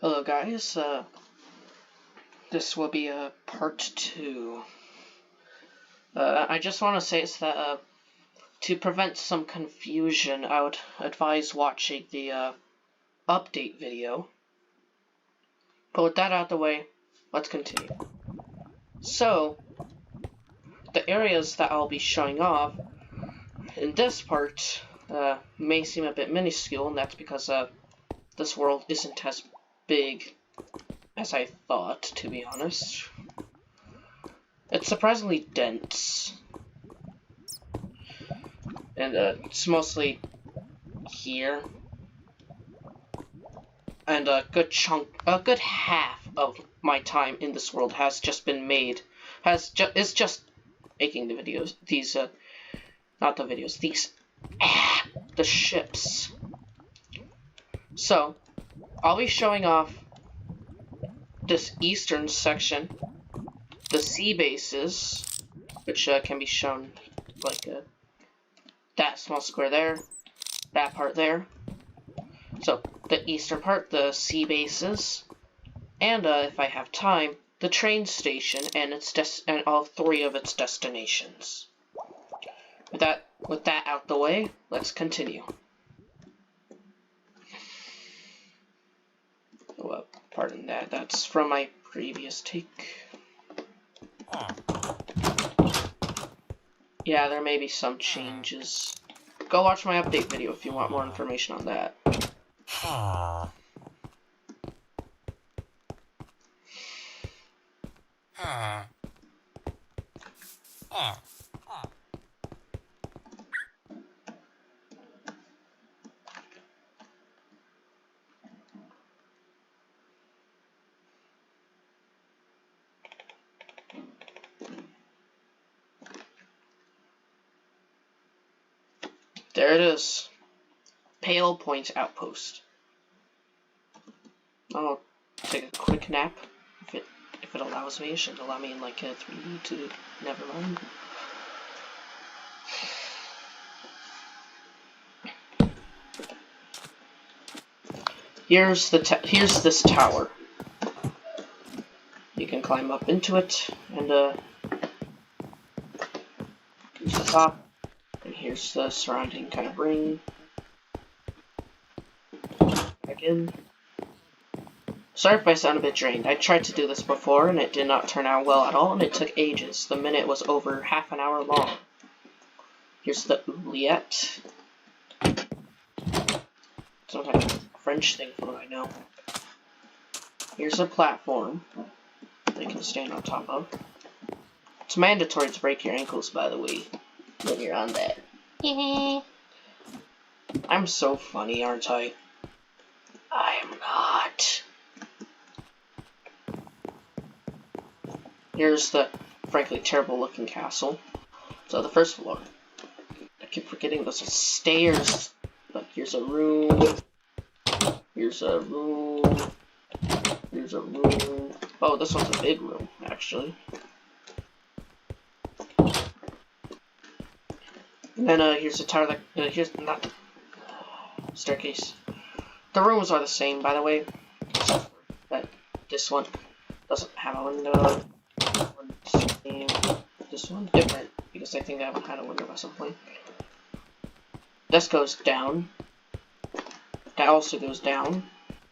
Hello guys, this will be a part 2. I just want to say is that to prevent some confusion, I would advise watching the update video. But with that out of the way, let's continue. So, the areas that I'll be showing off in this part may seem a bit minuscule, and that's because this world isn't as big as I thought, to be honest. It's surprisingly dense, and it's mostly here, and a good half of my time in this world has just been made, is just making the videos, the ships. So, I'll be showing off this eastern section, the sea bases, which can be shown like that small square there, that part there. So the eastern part, the sea bases, and if I have time, the train station and and all 3 of its destinations. With that out the way, let's continue. Oh, pardon that. That's from my previous take. Yeah, there may be some changes. Go watch my update video if you want more information on that. There it is. Pale Point Outpost. I'll take a quick nap if it allows me. It should allow me in like a 3D to never mind. Here's this tower. You can climb up into it, and here's the top, and here's the surrounding kind of ring. Back in. Sorry if I sound a bit drained. I tried to do this before, and it did not turn out well at all, and it took ages. The minute was over half an hour long. Here's the oubliette. Some kind of French thing from what I know. Here's a platform they can stand on top of. It's mandatory to break your ankles, by the way, when you're on that. I'm so funny, aren't I? I'm not. Here's the frankly terrible looking castle. So the first floor. I keep forgetting those are stairs. But here's a room. Here's a room. Here's a room. Oh, this one's a big room, actually. And then here's a tower that here's not the staircase. The rooms are the same, by the way. Except for that this one doesn't have a window. This one different because I think I haven't had a window at some point. This goes down. That also goes down.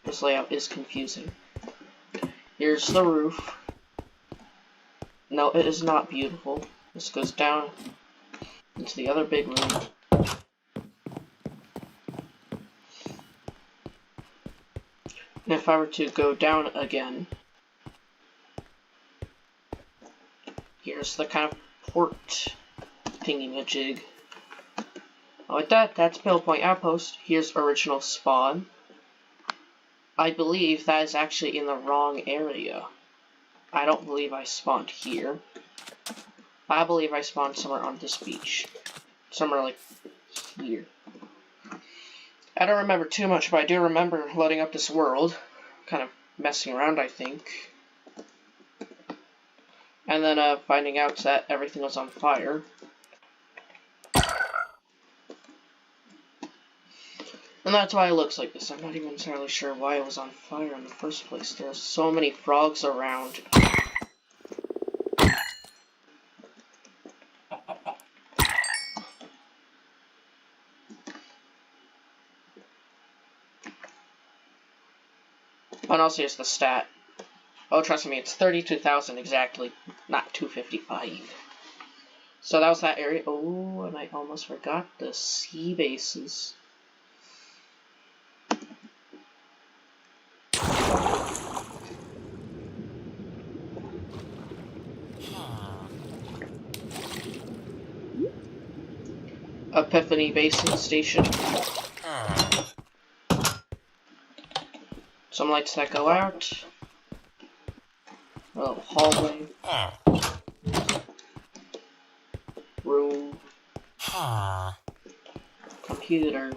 This layout is confusing. Here's the roof. No, it is not beautiful. This goes down into the other big room. And if I were to go down again, here's the kind of port thingy-majig. Oh, with that's Pale Point Outpost. Here's original spawn. I believe that is actually in the wrong area. I don't believe I spawned here. I believe I spawned somewhere on this beach. Somewhere like here. I don't remember too much, but I do remember loading up this world. Kind of messing around, I think. And then finding out that everything was on fire. And that's why it looks like this. I'm not even entirely sure why it was on fire in the first place. There's so many frogs around. And also here's the stat. Oh, trust me, it's 32,000 exactly, not 255. So that was that area. Oh, and I almost forgot the sea bases. Epiphany Basin Station. Some lights that go out. A little hallway. Room. Computer.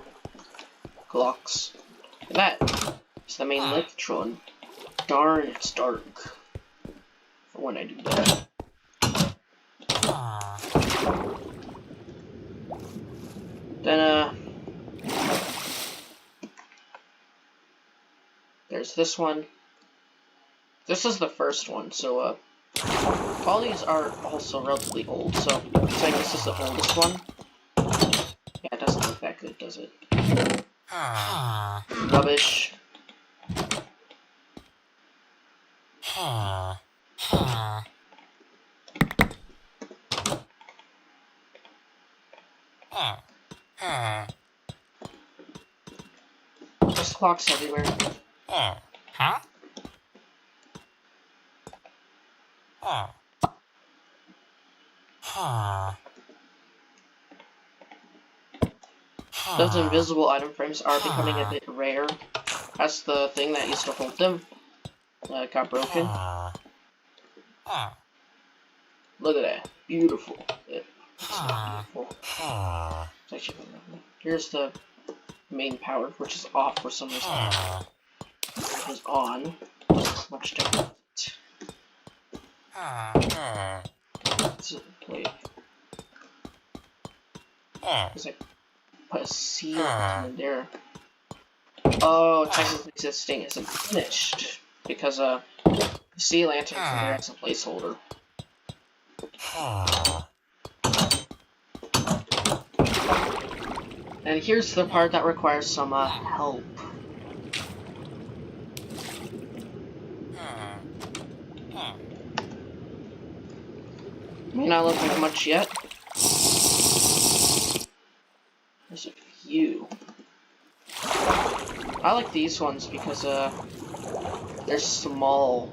Clocks. That is the main Electron. Darn, it's dark. For when I do that. Then, there's this one. This is the first one, so, all these are also relatively old, so it's like this is the oldest one. Yeah, it doesn't look that good, does it? Rubbish. There's clocks everywhere. Those invisible item frames are becoming a bit rare. That's the thing that used to hold them. Got broken. Look at that. Beautiful. It's not beautiful. It's actually, here's the main power, which is off for some reason. It is on. Much different. Wait. Because I put a C in there. Oh, technically existing isn't finished. Because, the sea lantern from there is a placeholder. And here's the part that requires some, help. May not look like much yet. There's a few. I like these ones because, they're small.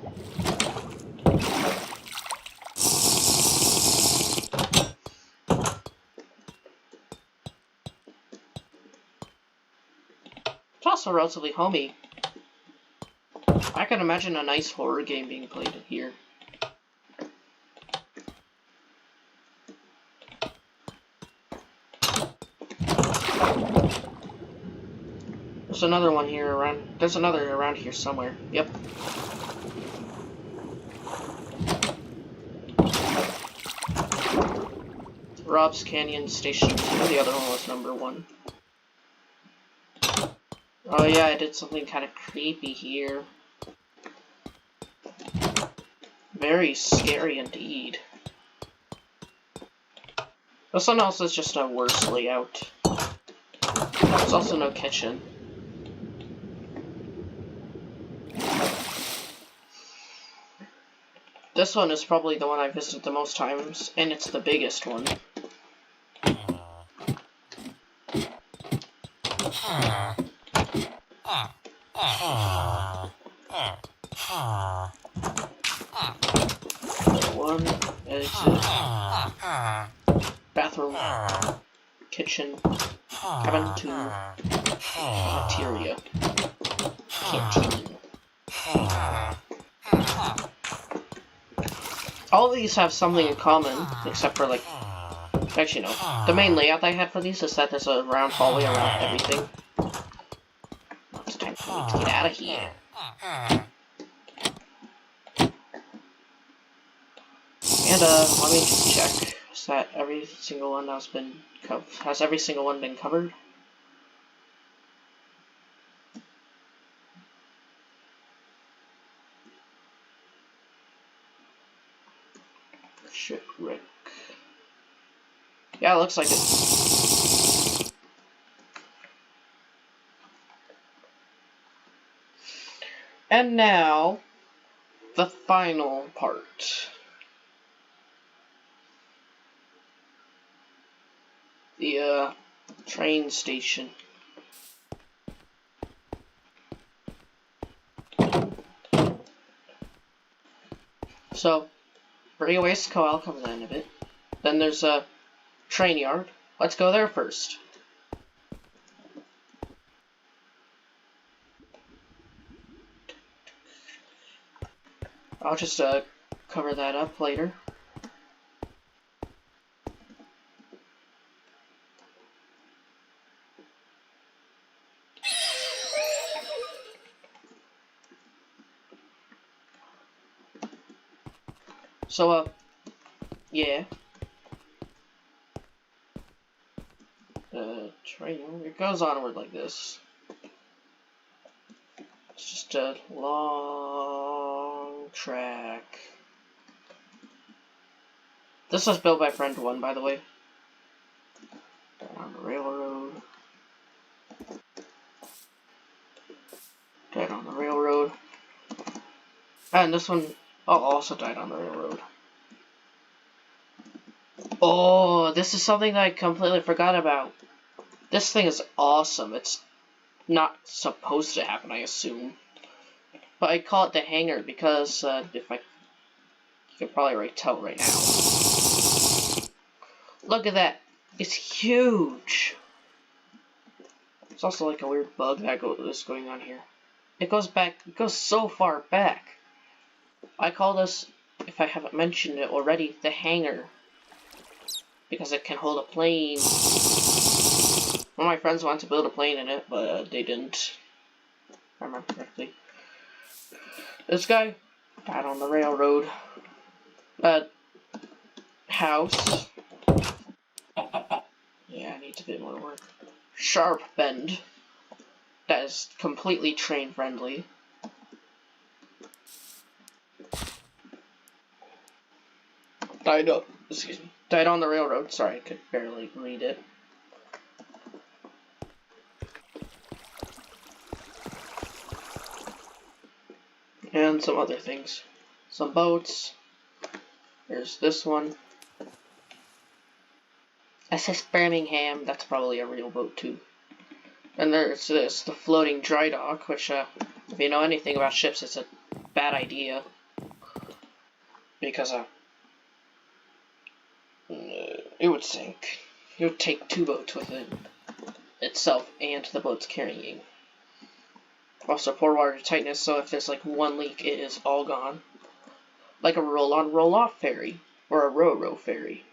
It's also relatively homey. I can imagine a nice horror game being played in here. There's another one here around. There's another around here somewhere. Yep. Rob's Canyon Station 2. The other one was number 1. Oh yeah, I did something kind of creepy here. Very scary indeed. This one also is just a worse layout. There's also no kitchen. This one is probably the one I visited the most times, and it's the biggest one. One exit. Bathroom. Kitchen. Cabin 2. Cafeteria. Canteen. All of these have something in common, except for, like, actually no. The main layout I had for these is that there's a round hallway around everything. Now it's time for me to get out of here. And, let me just check. Is that every single one that's been has every single one been covered? Shipwreck. Yeah, it looks like it. And now, the final part. The, train station. So, Railways Coal comes in a bit. Then there's a train yard. Let's go there first. I'll just cover that up later. So, yeah. Train, it goes onward like this. It's just a long track. This was built by Friend One, by the way. Died on the railroad. Died on the railroad. And this one also died on the railroad. Oh, this is something that I completely forgot about. This thing is awesome. It's not supposed to happen, I assume. But I call it the hangar because you could probably already tell right now. Look at that. It's huge. It's also like a weird bug that is going on here. It goes back. It goes so far back. I call this, if I haven't mentioned it already, the hangar. Because it can hold a plane. One of my friends wanted to build a plane in it, but they didn't. If I remember correctly. This guy died on the railroad. House. Yeah, it needs a bit more work. Sharp Bend. That is completely train friendly. Died on the railroad. Sorry, I could barely read it. And some other things. Some boats. There's this one. SS Birmingham. That's probably a real boat too. And there's this, the floating dry dock, which, if you know anything about ships, it's a bad idea. Because, it would sink. It would take two boats with it itself and the boat's carrying. Also, poor water tightness, so if there's like one leak, it is all gone. Like a roll-on, roll-off ferry. Or a row-row ferry.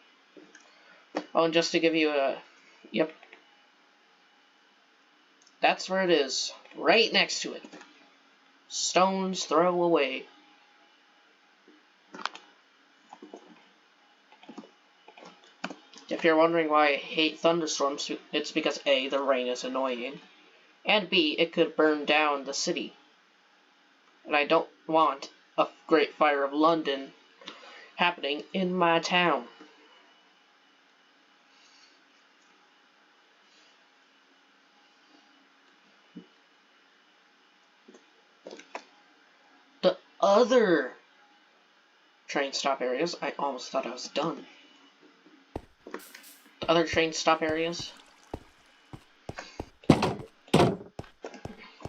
Oh, and just to give you a... Yep. That's where it is. Right next to it. Stone's throw away. If you're wondering why I hate thunderstorms, it's because A, the rain is annoying, and B, it could burn down the city. And I don't want a Great Fire of London happening in my town. The other train stop areas, I almost thought I was done. The other train stop areas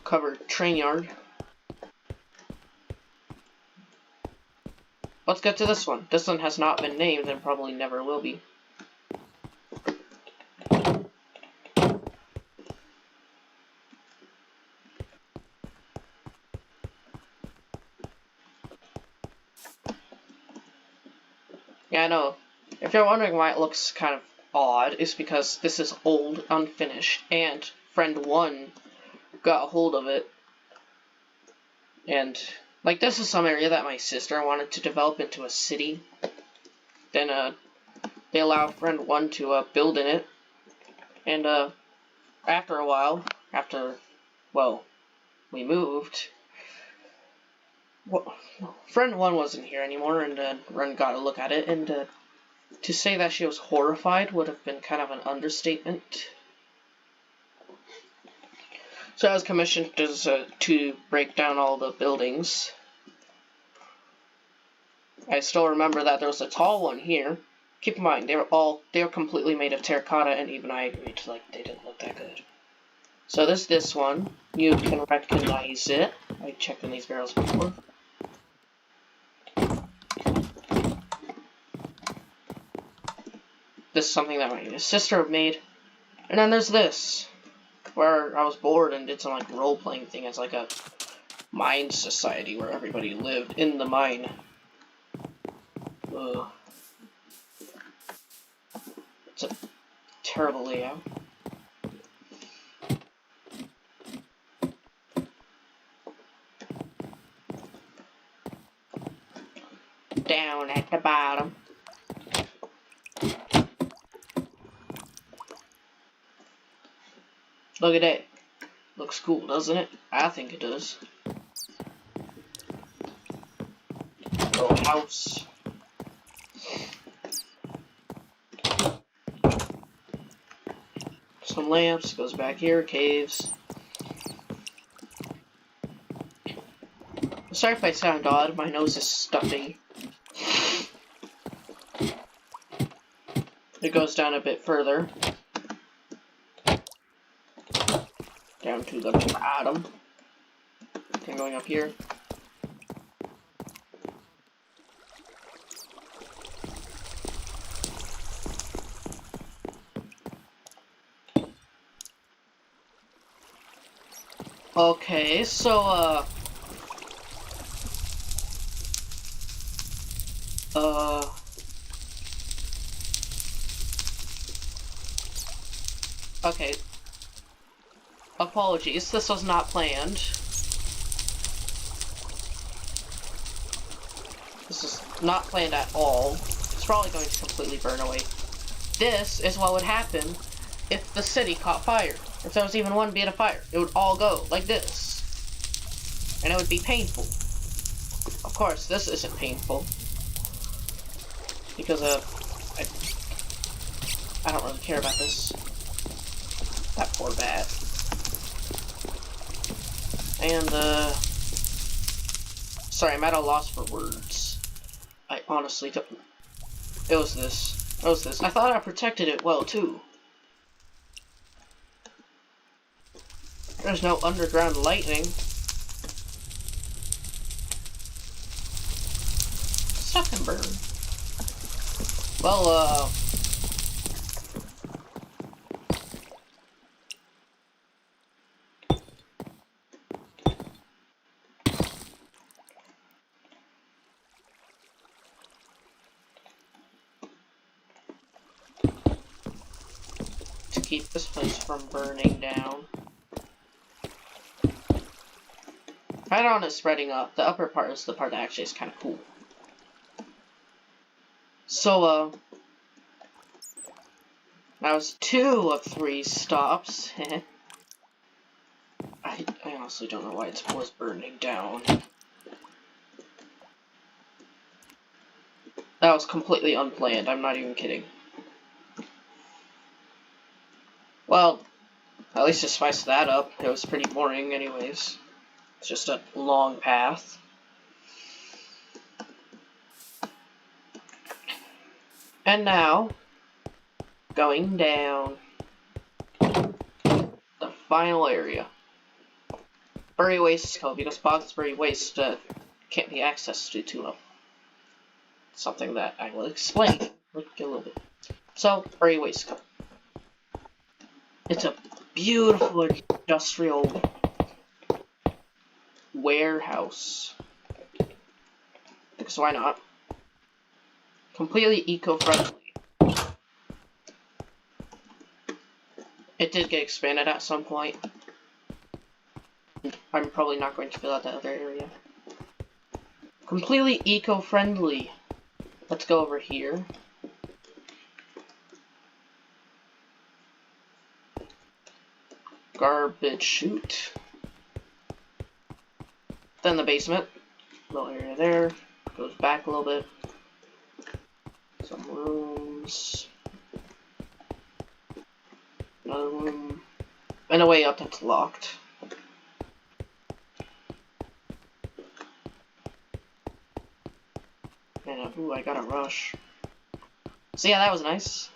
cover train yard. Let's get to this one. This one has not been named and probably never will be. Yeah, I know. If you're wondering why it looks kind of odd, it's because this is old, unfinished, and Friend 1 got a hold of it. And, like, this is some area that my sister wanted to develop into a city. Then, they allow Friend 1 to, build in it. And, after a while, well, we moved. friend 1 wasn't here anymore, and Ren got a look at it, and to say that she was horrified would have been kind of an understatement. So I was commissioned to break down all the buildings. I still remember that there was a tall one here. Keep in mind, they were completely made of terracotta, and even I agreed, like, they didn't look that good. So there's this one. You can recognize it. I checked in these barrels before. This is something that my sister made. And then there's this, where I was bored and did some like role-playing thing as like a mine society where everybody lived in the mine. Ugh. It's a terrible layout. Down at the bottom. Look at that. Looks cool, doesn't it? I think it does. Little house. Some lamps. Goes back here. Caves. Sorry if I sound odd. My nose is stuffy. It goes down a bit further. Down to the bottom. And going up here. Okay, so, okay. Apologies, this was not planned. This is not planned at all. It's probably going to completely burn away. This is what would happen if the city caught fire. If there was even one bit of fire, it would all go like this. And it would be painful. Of course, this isn't painful. Because, I don't really care about this. That poor bat. And, sorry, I'm at a loss for words. I honestly don't... It was this. It was this. I thought I protected it well, too. There's no underground lightning. Suck and burn. Well, to keep this place from burning down. Right on is spreading up. The upper part is the part that actually is kind of cool. So, that was 2 of 3 stops. I honestly don't know why it was burning down. That was completely unplanned, I'm not even kidding. Well, at least to spice that up, it was pretty boring anyways. It's just a long path. And now, going down the final area. Bury Waste Cove, because Bogsbury Waste can't be accessed to too low. Something that I will explain a little bit. So, Bury Waste Cove. It's a beautiful industrial warehouse. Because why not? Completely eco-friendly. It did get expanded at some point. I'm probably not going to fill out that other area. Completely eco-friendly. Let's go over here. Garbage chute. Then the basement. Little area there. Goes back a little bit. Some rooms. Another room. And a way up that's locked. And ooh, I got a rush. So yeah, that was nice.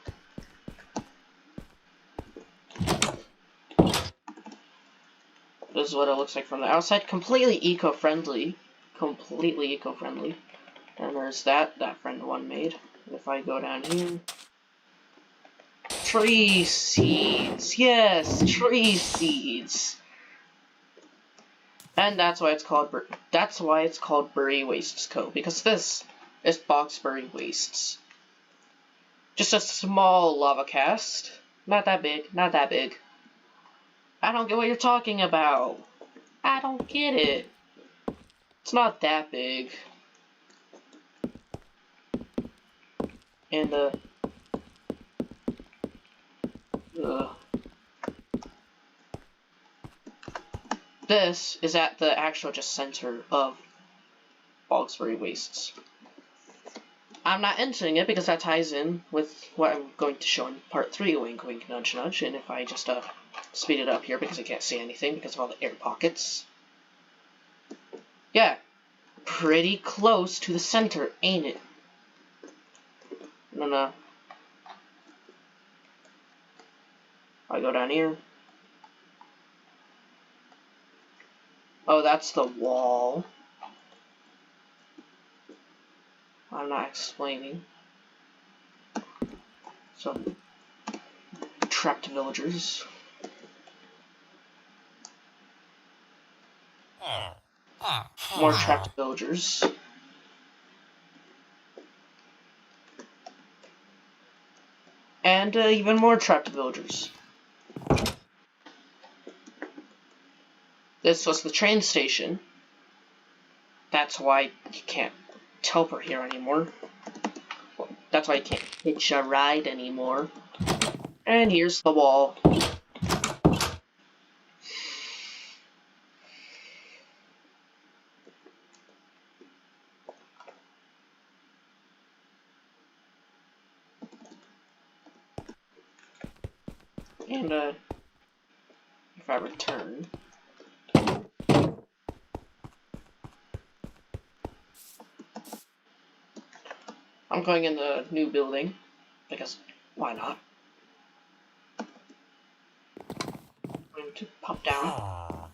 This is what it looks like from the outside. Completely eco-friendly. Completely eco-friendly. And there's that friend one made. If I go down here. Tree seeds! Yes! Tree seeds! And that's why it's called Bury Wastes Co. Because this is Boxbury Wastes. Just a small lava cast. Not that big, not that big. I don't get what you're talking about. I don't get it. It's not that big. And, this is at the actual just center of Boxbury Wastes. I'm not entering it because that ties in with what I'm going to show in part 3, wink wink nudge nudge, and if I just speed it up here because I can't see anything because of all the air pockets. Yeah, pretty close to the center, ain't it? No. I go down here. Oh, that's the wall. I'm not explaining. Some trapped villagers. More trapped villagers. And even more trapped villagers. This was the train station. That's why you can't teleport here anymore. That's why you can't hitch a ride anymore. And here's the wall. And, if I return... I'm going in the new building, because why not? I'm going to pop down.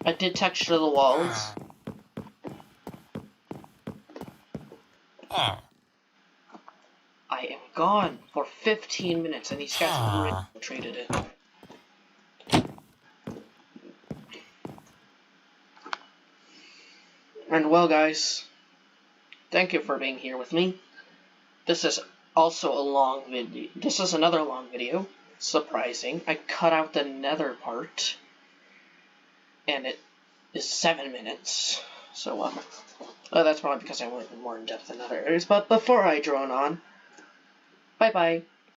I did texture the walls. I am gone for 15 minutes and these guys have traded it. And well guys, thank you for being here with me. This is also a long video. This is another long video. Surprising. I cut out the nether part. And it is 7 minutes. So, that's probably because I went more in depth in other areas. But before I drone on, bye-bye.